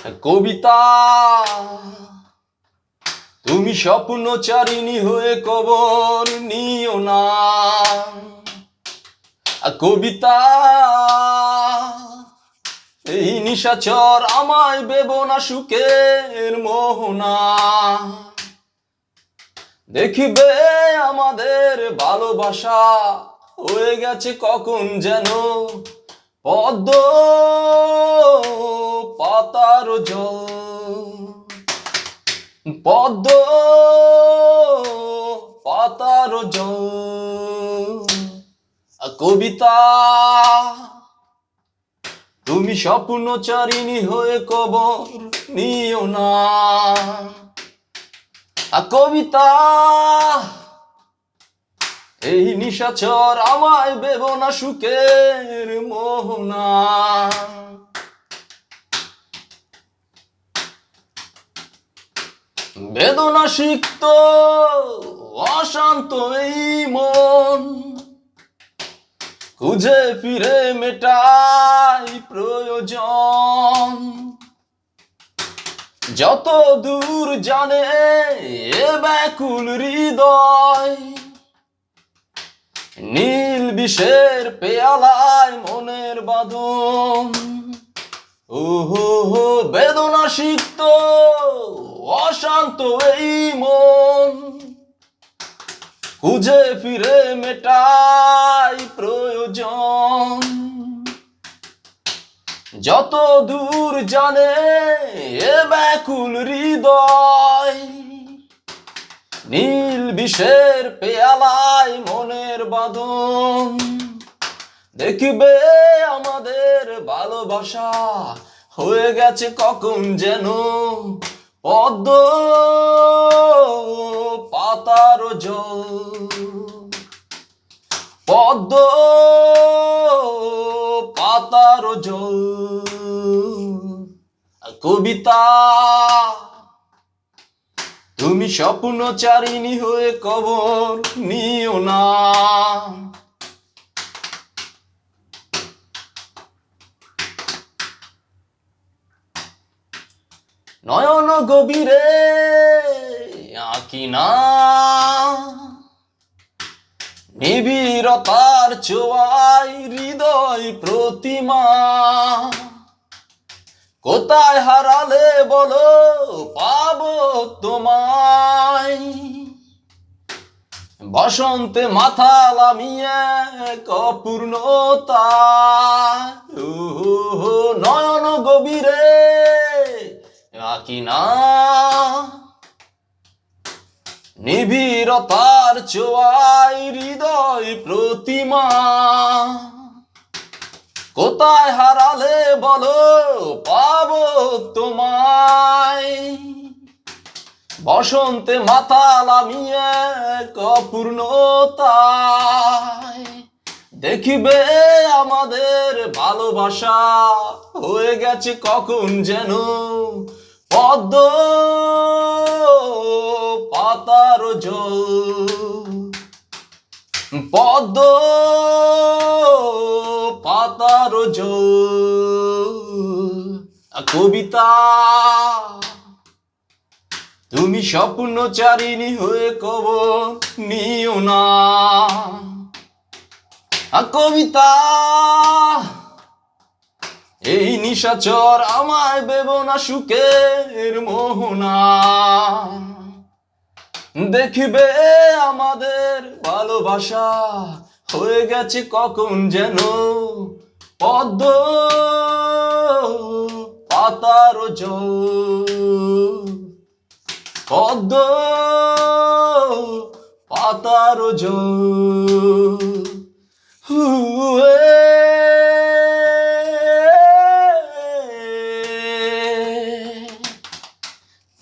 কবিতা তুমি স্বপ্নচারিণী হয়ে কবর নিও না। কবিতা এই নিশাচর আমায় বেবো না সুখের মোহনা। দেখিবে আমাদের ভালোবাসা হয়ে গেছে কখন যেন পদ্ম পাতার জল। পদ্ম পাতার জল। কবিতা তুমি স্বপ্নচারিণী হয়ে কবর নিও না। কবিতা এই নিশাচর আমায় বেবো না সুখের মোহনা। বেদনা সিক্ত অশান্ত এই মন খুঁজে ফিরে মেটাই প্রয়োজন। যত দূর জানে এ ব্যাকুল হৃদয়, নীল বিষের পেয়ালায় মনের বাঁধন। ওহো বেদনা সিক্ত অশান্ত এই মন খুঁজে ফিরে মেটাই প্রয়োজন। যত দূর জানে এ ব্যাকুল হৃদয়, নীল বিষের পেয়ালায় মনের বাঁধন। দেখবে আমাদের ভালোবাসা হয়ে গেছে কখন যেন পদ্ম পাতার জল। পদ্ম পাতার জল। কবিতা তুমি স্বপ্নচারিণী হয়ে কবর নিও না। নয়ন গভীরে আঁকি না নিবিড়তার ছোঁয়ায় হৃদয় প্রতিমা। কোথায় হারালে বলো পাবো তোমায়, বসন্তে মাথা লামিয়ে এক অপূর্ণতা। নয়ন গভীরে আঁকি না নিবিড়তার ছোঁয়ায় হৃদয় প্রতিমা। কোথায় হারালে বলো পাবো তোমায়, বসন্তে মাথা লামিয়ে এক অপূর্ণতায়। দেখিবে আমাদের ভালোবাসা হয়ে গেছে কখন যেন পদ্ম পাতার জল। পদ্ম পাতার জল। কবিতা তুমি স্বপ্নচারিণী হয়ে কবর নিও না। কবিতা এই নিশাচর আমায় বেবো না সুখের মোহনা। দেখবে আমাদের ভালোবাসা হয়ে গেছে কখন যেন পদ্ম পাতার জল। পদ্ম পাতার জল।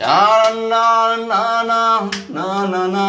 না না না না না না।